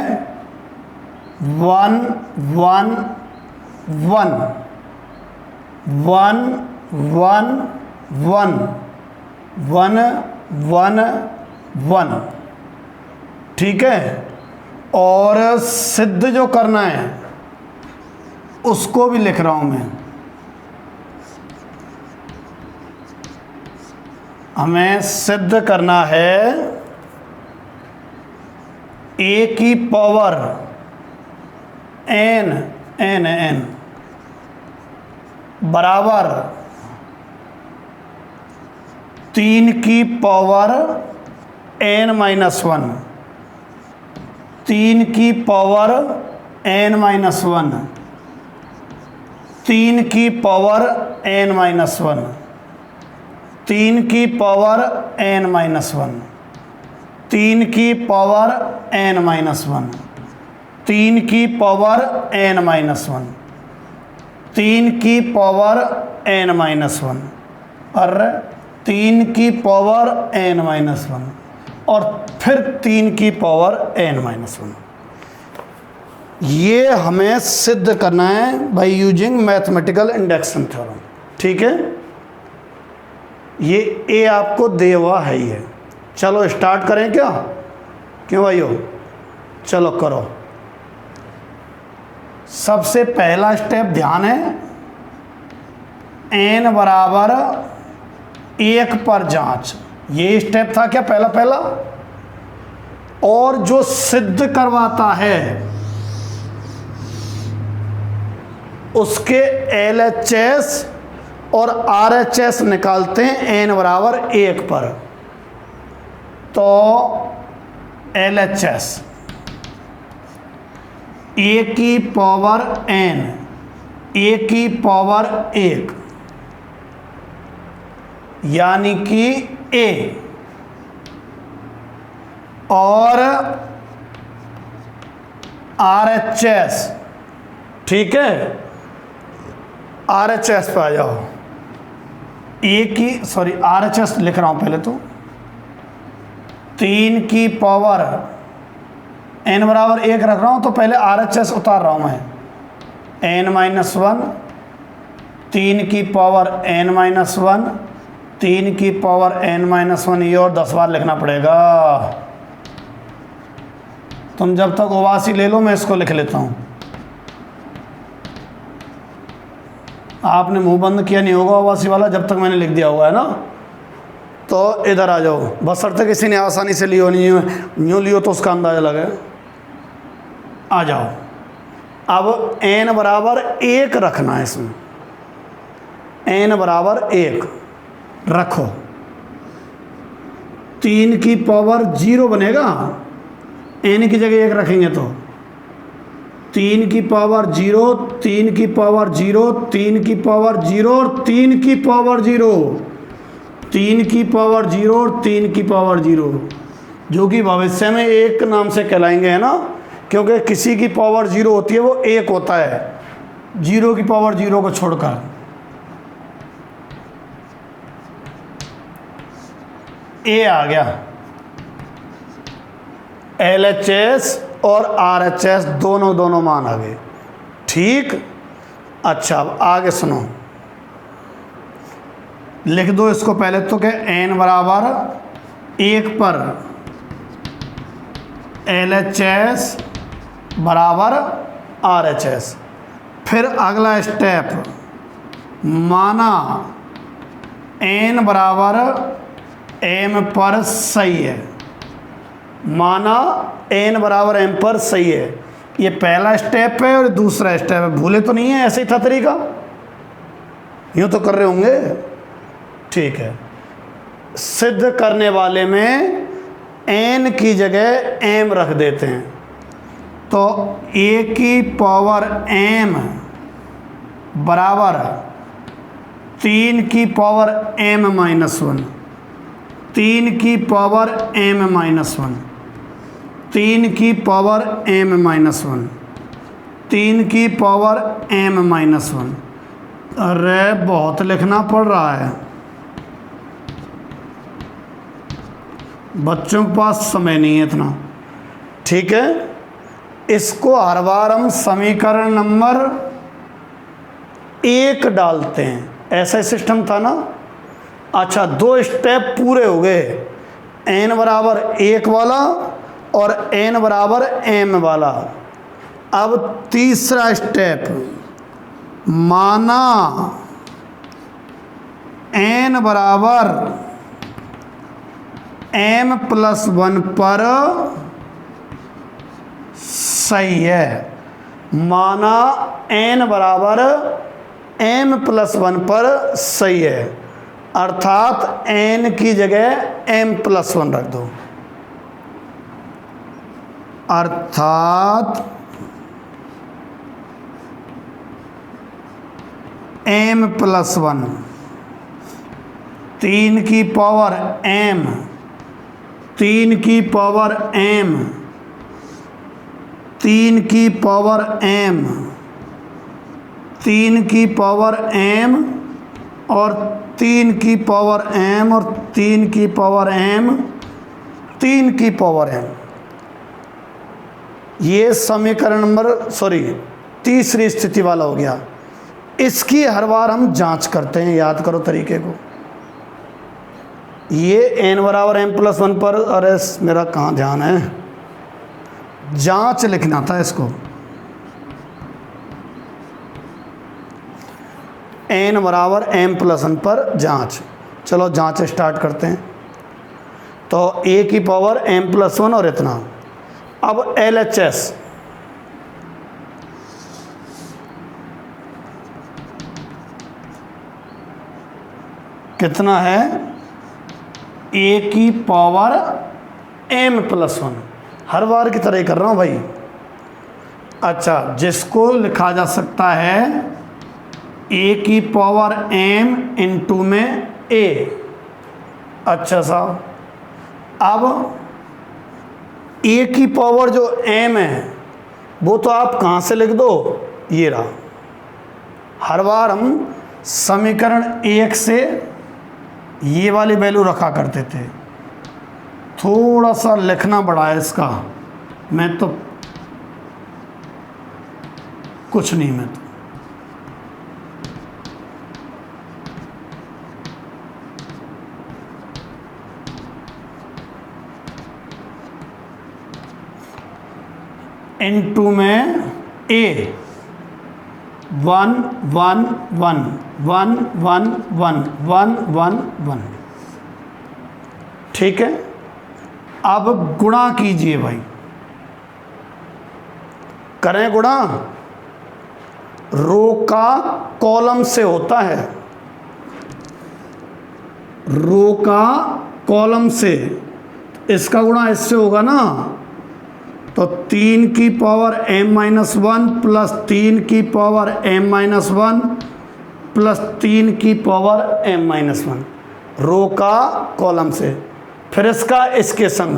1 1 1 1 1 1 1 1 1। ठीक है, और सिद्ध जो करना है उसको भी लिख रहा हूं मैं। हमें सिद्ध करना है ए की पावर n n n बराबर 3 की पावर n-1, 3 की पावर n-1, 3 की पावर n-1, 3 की पावर n-1, 3 की पावर n-1, 3 की पावर n-1, 3 की पावर n-1 और 3 की पावर n-1 और फिर 3 की पावर n-1। ये हमें सिद्ध करना है by using mathematical induction theorem. ठीक है, ये ए आपको दे हुआ है ही है। चलो स्टार्ट करें क्या? क्यों भाइयों, चलो करो। सबसे पहला स्टेप ध्यान है, n बराबर 1 पर जांच। ये स्टेप था क्या पहला? और जो सिद्ध करवाता है उसके LHS और RHS निकालते हैं n बराबर 1 पर। तो LHS a की पावर n, a की पावर 1 यानी कि a, और RHS, ठीक है, RHS पे आ जाओ। RHS लिख रहा हूं पहले तो, 3 की पावर n बराबर 1 रख रहा हूं, तो पहले RHS उतार रहा हूं मैं, n-1, 3 की पावर n-1, 3 की पावर n-1, ये और 10 बार लिखना पड़ेगा। तुम जब तक उवासी ले लो, मैं इसको लिख लेता हूं। आपने मुंह बंद किया नहीं होगा उवासी वाला, जब तक मैंने लिख दिया होगा, है ना। तो इधर आ जाओ, बशर्ते किसी ने आसानी से लियो, नहीं यूँ लियो तो उसका अंदाजा लगे। आ जाओ, अब n बराबर 1 रखना है इसमें, n बराबर 1 रखो। 3 की पावर 0 बनेगा, n की जगह 1 रखेंगे तो 3 की पावर 0, 3 की पावर 0, 3 की पावर 0 और 3 की पावर 0, 3 की पावर 0 और 3 की पावर 0, जो कि भविष्य में 1 नाम से कहलाएंगे, है ना, क्योंकि किसी की पावर 0 होती है वो 1 होता है, 0 की पावर 0 को छोड़कर। ए आ गया, LHS और RHS दोनों मान आ गए, ठीक। अच्छा, अब आगे सुनो, लिख दो इसको पहले तो कि n बराबर 1 पर LHS बराबर RHS। फिर अगला स्टेप, माना n बराबर m पर सही है, माना n बराबर m पर सही है। ये पहला स्टेप है और दूसरा स्टेप है, भूले तो नहीं है, ऐसे ही था तरीका, यूँ तो कर रहे होंगे, ठीक है। सिद्ध करने वाले में n की जगह m रख देते हैं, तो a की पावर m बराबर 3 की पावर m-1, 3 की पावर m-1, 3 की पावर m-1, 3 की पावर m-1। अरे बहुत लिखना पड़ रहा है, बच्चों के पास समय नहीं है इतना, ठीक है। इसको हर बार हम समीकरण नंबर 1 डालते हैं, ऐसा सिस्टम था ना। अच्छा, 2 स्टेप पूरे हो गए, n बराबर 1 वाला और n बराबर m वाला। अब तीसरा स्टेप, माना n बराबर m+1 पर सही है, माना n बराबर m+1 पर सही है, अर्थात n की जगह m+1 रख दो, अर्थात m+1, 3 की पावर m, 3 की पावर m, 3 की पावर m, 3 की पावर m और 3 की पावर m और 3 की पावर m, 3 की पावर m। ये समीकरण नंबर तीसरी स्थिति वाला हो गया। इसकी हर बार हम जांच करते हैं, याद करो तरीके को। ये n बराबर m+1 पर, अरे मेरा कहाँ ध्यान है, जांच लिखना था इसको, n बराबर m+1 पर जांच। चलो जांच स्टार्ट करते हैं। तो a की पावर m+1 और इतना। अब LHS, कितना है, a की पावर m+1, हर बार की तरह ही कर रहा हूँ भाई। अच्छा, जिसको लिखा जा सकता है a की पावर m इंटू में a। अच्छा साहब, अब a की पावर जो m है, वो तो आप कहाँ से लिख दो, ये रहा। हर बार हम समीकरण 1 से ये वाली वैल्यू रखा करते थे। थोड़ा सा लिखना बड़ा है इसका, मैं तो कुछ नहीं, मैं तो N2 में A 1 1 1 1 1 1 1 1 1, ठीक है। अब गुणा कीजिए भाई, करें गुणा। रो का कॉलम से होता है, रो का कॉलम से, इसका गुणा इससे होगा ना, तो 3 की पावर m-1 प्लस 3 की पावर m-1 प्लस 3 की पावर m-1, रो का कॉलम से। फिर इसका इसके संग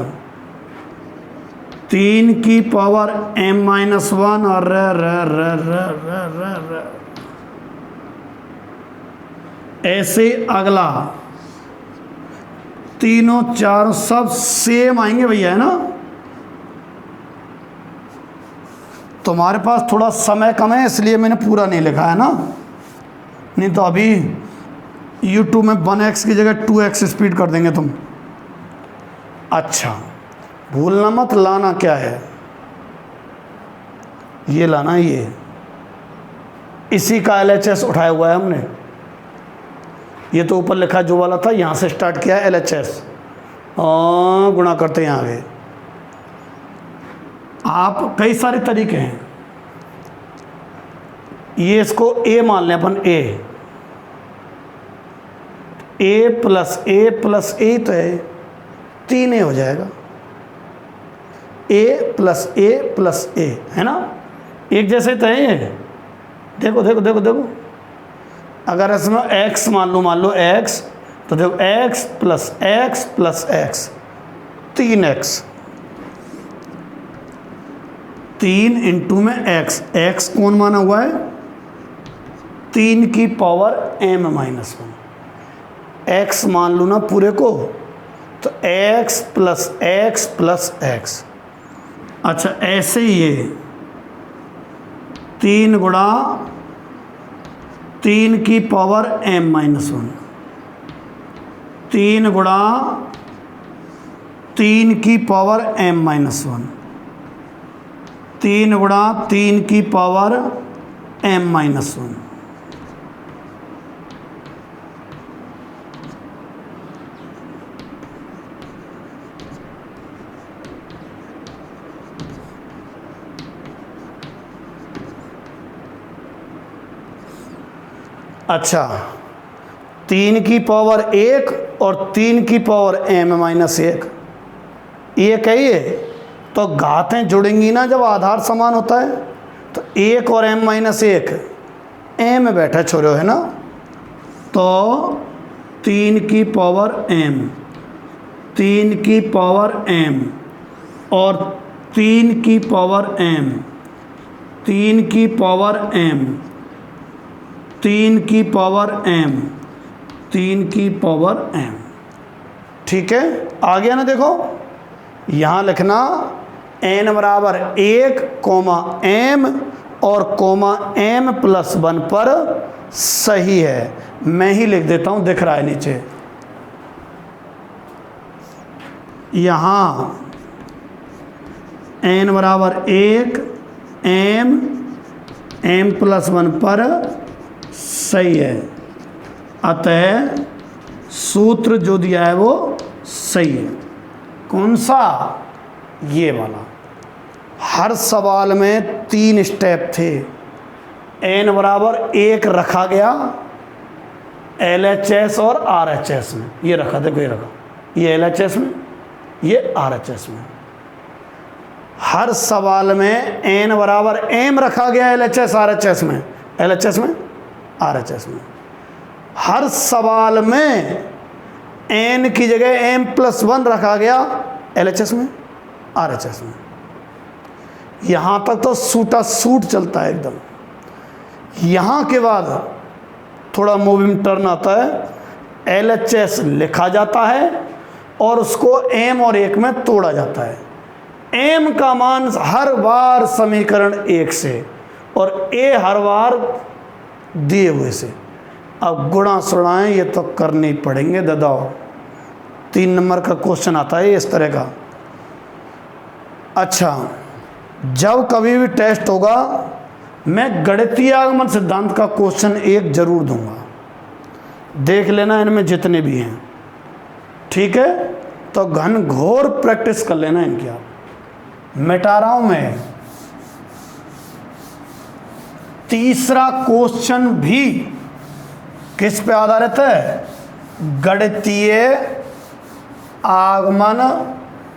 3 की पावर m-1 और ऐसे अगला, तीनों चारों सब सेम आएंगे भैया, है ना। तुम्हारे पास थोड़ा समय कम है इसलिए मैंने पूरा नहीं लिखा है ना, नहीं तो अभी YouTube में 1x की जगह 2x स्पीड कर देंगे तुम। अच्छा, भूलना मत लाना क्या है, ये लाना, ये इसी का LHS उठाया हुआ है हमने। ये तो ऊपर लिखा जो वाला था, यहाँ से स्टार्ट किया है LHS, और गुणा करते यहाँ आगे। आप कई सारे तरीके हैं, ये इसको A मान लें अपन, A प्लस A तो है 3A हो जाएगा, A प्लस A है ना, एक जैसे तो है ये। देखो देखो देखो देखो, अगर इसमें x मान लो x, तो देखो x plus x 3x, 3 into में x कौन माना हुआ है, 3 की पावर m-1, x मान लो ना पूरे को, तो x प्लस x। अच्छा, ऐसे ही ये 3 गुणा 3 की पावर m-1, 3 गुणा 3 की पावर m-1, 3 गुणा 3 की पावर m-1। अच्छा, 3 की पावर 1 और 3 की पावर m-1, ये कहिए तो घातें जुड़ेंगी ना जब आधार समान होता है, तो 1 और m-1 a में बैठा छोड़ो, है ना। तो 3 की पावर m, 3 की पावर m और 3 की पावर m, 3 की पावर m, 3 की पावर m, 3 की पावर m, ठीक है। आ गया ना, देखो यहाँ लिखना n बराबर 1 कोमा m और कोमा m+1 पर सही है। मैं ही लिख देता हूँ, दिख रहा है नीचे, यहाँ n बराबर 1 m+1 पर सही है, अतः सूत्र जो दिया है वो सही है। कौन सा, ये वाला। हर सवाल में 3 स्टेप थे, n बराबर 1 रखा गया LHS और RHS में, ये रखा, देखो ये रखा, ये LHS में, ये RHS में। हर सवाल में n बराबर m रखा गया LHS RHS में, LHS में RHS में। हर सवाल में n की जगह m+1 रखा गया LHS में RHS में। यहाँ तक तो सूटा सूट चलता है एकदम। यहाँ के बाद थोड़ा मूविंग टर्न आता है, LHS लिखा जाता है और उसको m और 1 में तोड़ा जाता है। m का मान हर बार समीकरण 1 से और a हर बार दिए हुए से। अब गुणा सुणाएं ये तो करने ही पड़ेंगे दादाओ। 3 नंबर का क्वेश्चन आता है इस तरह का। अच्छा, जब कभी भी टेस्ट होगा मैं गणितीय आगमन सिद्धांत का क्वेश्चन 1 जरूर दूंगा, देख लेना इनमें जितने भी हैं, ठीक है। तो घनघोर प्रैक्टिस कर लेना इनकी। आप मिटा रहा हूं मैं। तीसरा क्वेश्चन भी किस पे आधारित है? गणितीय आगमन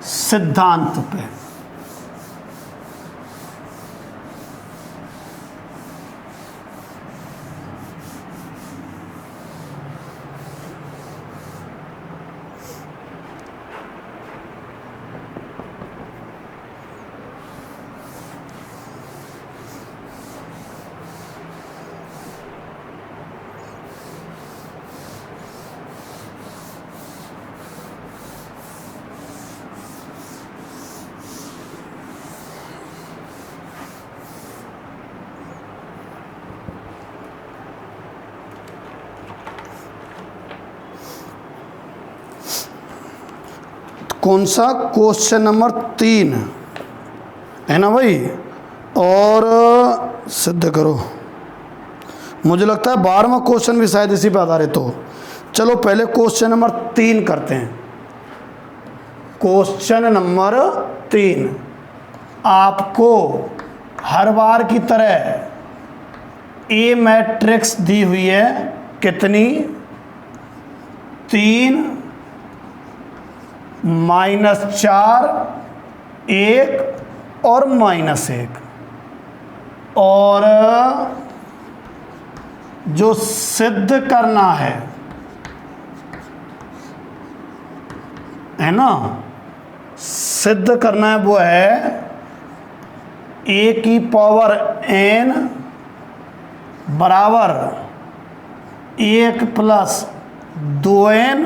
सिद्धांत पे। कौन सा? क्वेश्चन नंबर 3 है ना भाई। और सिद्ध करो। मुझे लगता है 12वां क्वेश्चन भी शायद इसी पर आधारित हो। चलो पहले क्वेश्चन नंबर 3 करते हैं। क्वेश्चन नंबर 3 आपको हर बार की तरह ए मैट्रिक्स दी हुई है। कितनी? 3 -4 1 और -1। और जो सिद्ध करना है ना, सिद्ध करना है वो है a की पावर n बराबर 1 + 2n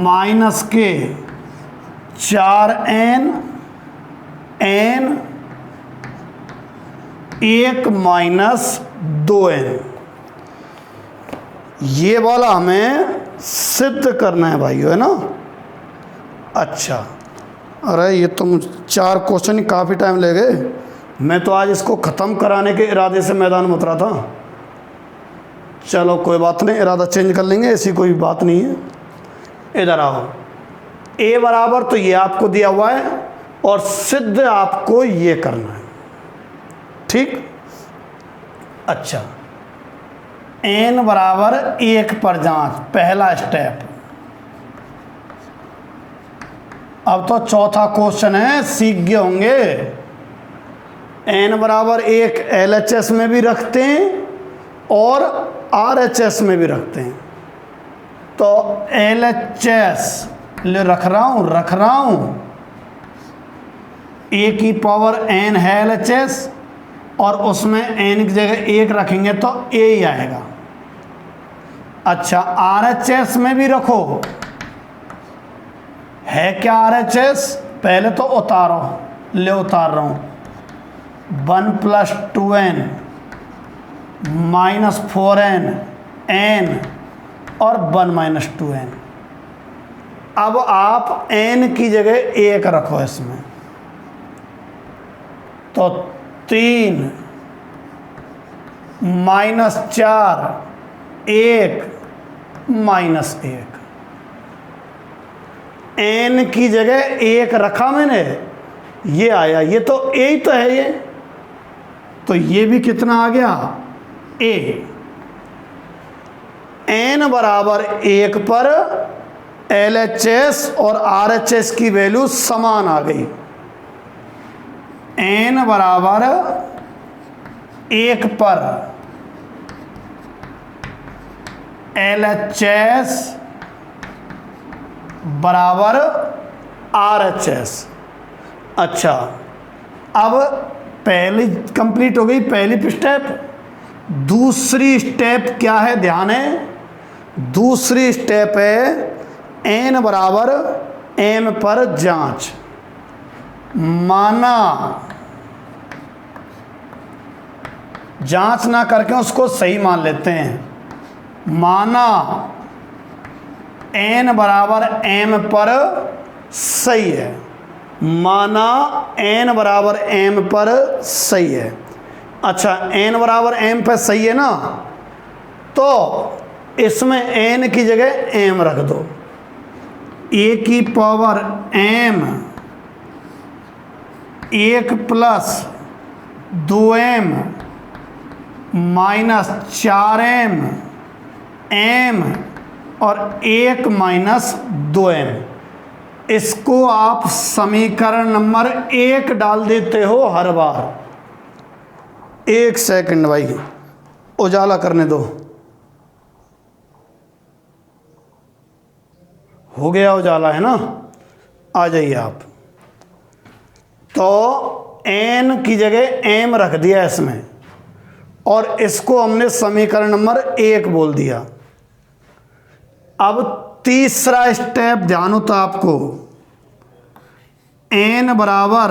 माइनस के 4n n 1 - 2n। ये वाला हमें सिद्ध करना है भाइयों, है ना। अच्छा, अरे ये तो 4 क्वेश्चन ही काफ़ी टाइम ले गए। मैं तो आज इसको ख़त्म कराने के इरादे से मैदान में उतरा था। चलो कोई बात नहीं, इरादा चेंज कर लेंगे, ऐसी कोई बात नहीं है। इधर आओ। ए बराबर तो ये आपको दिया हुआ है और सिद्ध आपको ये करना है, ठीक। अच्छा, n बराबर 1 पर जांच, पहला स्टेप। अब तो चौथा क्वेश्चन है, सीख गए होंगे। n बराबर 1 LHS में भी रखते हैं और RHS में भी रखते हैं। तो LHS ले रख रहा हूं a की पावर n है LHS और उसमें n की जगह 1 रखेंगे तो a ही आएगा। अच्छा, RHS में भी रखो, है क्या RHS? पहले तो उतारो, ले उतार रहा हूं। 1 + 2n -4n n और 1 - 2n। अब आप n की जगह 1 रखो इसमें, तो 3 -4 1 -1। n की जगह 1 रखा मैंने, ये आया। ये तो a ही तो है ये, तो ये भी कितना आ गया? a। n बराबर 1 पर LHS और RHS की वैल्यू समान आ गई। n बराबर 1 पर LHS बराबर RHS। अच्छा, अब पहली कंप्लीट हो गई पहली स्टेप। दूसरी स्टेप क्या है, ध्यान है, दूसरी स्टेप है n बराबर m पर जांच। माना, जांच ना करके उसको सही मान लेते हैं। माना n बराबर m पर सही है, माना n बराबर m पर सही है। अच्छा, n बराबर m पर सही है ना, तो इसमें n की जगह m रख दो। a की power m 1 plus 2m minus 4m m और 1 माइनस 2m, इसको आप समीकरण नंबर 1 डाल देते हो हर बार। 1 सेकंड भाई, उजाला करने दो। हो गया उजाला, है ना? आ जाइए आप। तो n की जगह m रख दिया इसमें, और इसको हमने समीकरण नंबर 1 बोल दिया। अब तीसरा स्टेप ध्यान हो तो आपको, n बराबर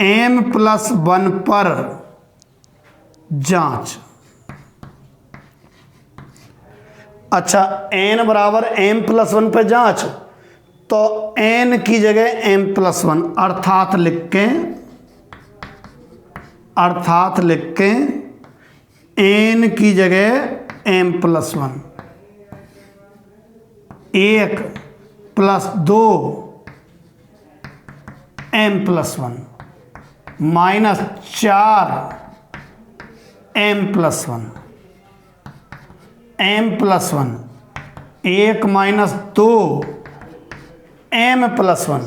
m प्लस 1 पर जांच। अच्छा, n बराबर m प्लस 1 पर जांच, तो n की जगह m प्लस 1 अर्थात लिख के n की जगह m plus 1, 1 plus 2 m plus 1 minus 4 m plus 1, m plus 1, 1 minus 2 m plus 1।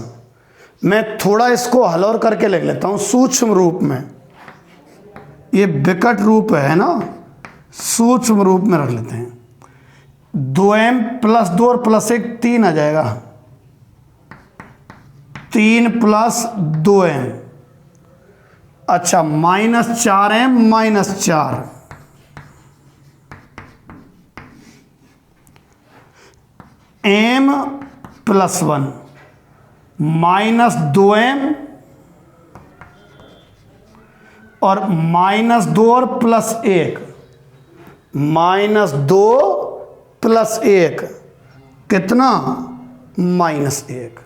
मैं थोड़ा इसको हल और करके लिख लेता हूँ सूक्ष्म रूप में। ये विकट रूप है ना, सूक्ष्म रूप में रख लेते हैं। 2m प्लस 2 और प्लस 1 3 आ जाएगा, 3 प्लस 2m। अच्छा, minus 4m minus 4, m plus 1 minus 2m और माइनस 2 और प्लस 1, माइनस 2 प्लस 1 कितना, माइनस 1।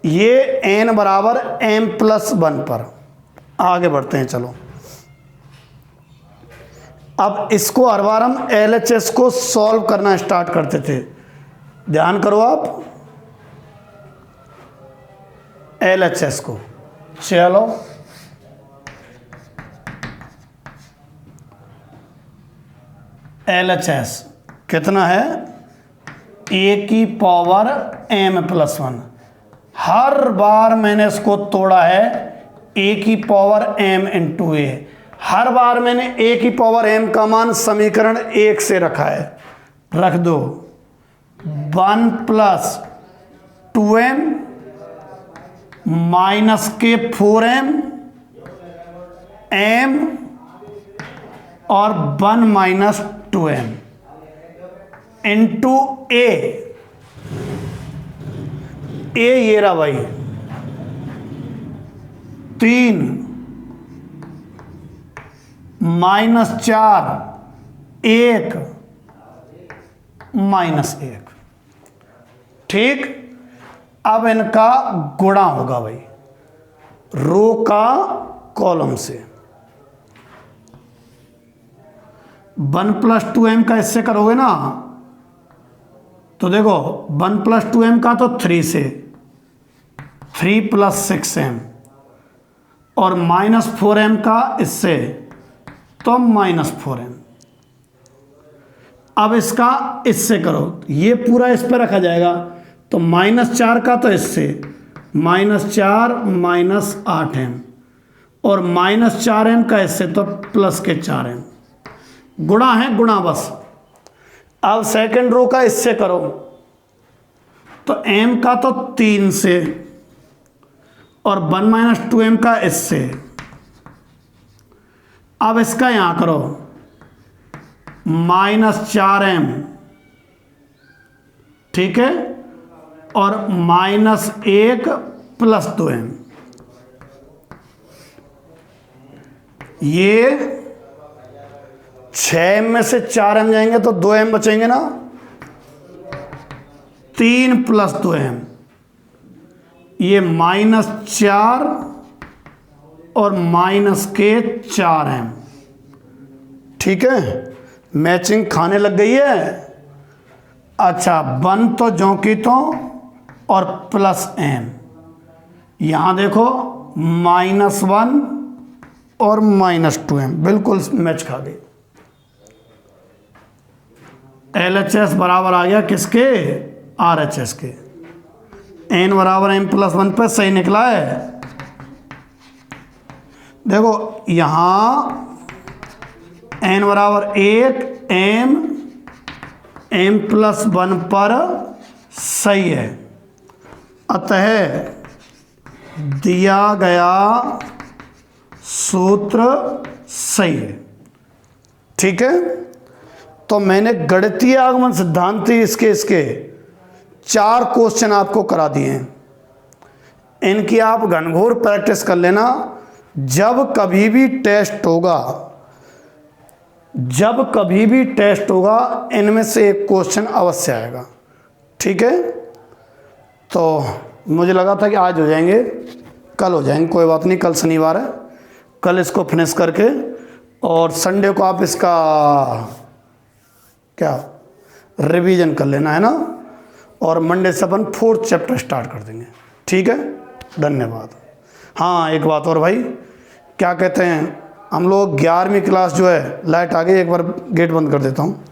ये n बराबर m प्लस 1 पर। आगे बढ़ते हैं, चलो। अब इसको हर बार हम LHS को सॉल्व करना स्टार्ट करते थे। ध्यान करो आप LHS को। चलो, LHS कितना है, a की पावर m प्लस 1। हर बार मैंने इसको तोड़ा है a की पावर m इंटू a। हर बार मैंने a की पावर m का मान समीकरण 1 से रखा है। रख दो, 1 प्लस 2m माइनस के 4m m और 1 माइनस 2m इंटू a। ये रहा भाई 3 माइनस 4 1 माइनस 1। ठीक, अब इनका गुणा होगा भाई रो का कॉलम से। 1 प्लस 2m का इससे करोगे ना, तो देखो 1 प्लस 2m का तो 3 से, 3 प्लस 6m और माइनस 4m का इससे, तो माइनस 4m। अब इसका इससे करो, ये पूरा इस पर रखा जाएगा, तो माइनस 4 का तो इससे, माइनस 4 माइनस 8m और माइनस 4m का इससे, तो प्लस के 4m। गुणा है, गुणा बस। अब सेकंड रो का इससे करो, तो m का तो 3 से और 1 माइनस 2m का इससे। अब इसका यहां करो -4m, ठीक है, और -1 + 2m। ये 6m में से 4m जाएंगे तो 2m बचेंगे ना, 3 + 2m, ये -4 और -4m, ठीक है। मैचिंग खाने लग गई है। अच्छा 1 तो ज्यों की तो और +m, यहां देखो -1 और -2m बिल्कुल मैच खा गई। LHS बराबर आ गया किसके, RHS के। n बराबर m + 1 पे सही निकला है। देखो यहां n बराबर 1, m + 1 पर सही है। अतः दिया गया सूत्र सही है, ठीक है। तो मैंने गणितीय आगमन सिद्धांत इसके 4 क्वेश्चन आपको करा दिए हैं। इनकी आप घनघोर प्रैक्टिस कर लेना। जब कभी भी टेस्ट होगा इनमें से एक क्वेश्चन अवश्य आएगा, ठीक है। तो मुझे लगा था कि आज हो जाएंगे, कल हो जाएंगे, कोई बात नहीं, कल शनिवार है, कल इसको फिनिश करके और संडे को आप इसका क्या रिवीजन कर लेना है ना, और मंडे से अपन 4th चैप्टर स्टार्ट कर देंगे, ठीक है। धन्यवाद। हाँ एक बात और भाई, क्या कहते हैं, हम लोग 11वीं क्लास जो है, लाइट आ गई, एक बार गेट बंद कर देता हूँ।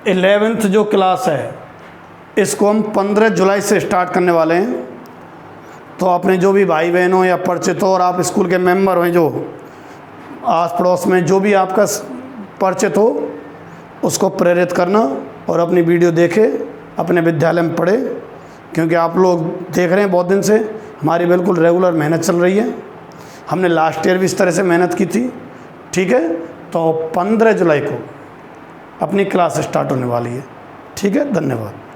11th जो क्लास है इसको हम 15 जुलाई से स्टार्ट करने वाले हैं। तो अपने जो भी भाई बहन हो या परिचित हो और आप स्कूल के मेंबर हो, जो आस पड़ोस में जो भी आपका परिचित हो, उसको प्रेरित करना और अपनी वीडियो देखे, अपने विद्यालय में पढ़े, क्योंकि आप लोग देख रहे हैं बहुत दिन से हमारी बिल्कुल रेगुलर मेहनत चल रही है। हमने लास्ट ईयर भी इस तरह से मेहनत की थी, ठीक है। तो 15 जुलाई को अपनी क्लास स्टार्ट होने वाली है, ठीक है। धन्यवाद।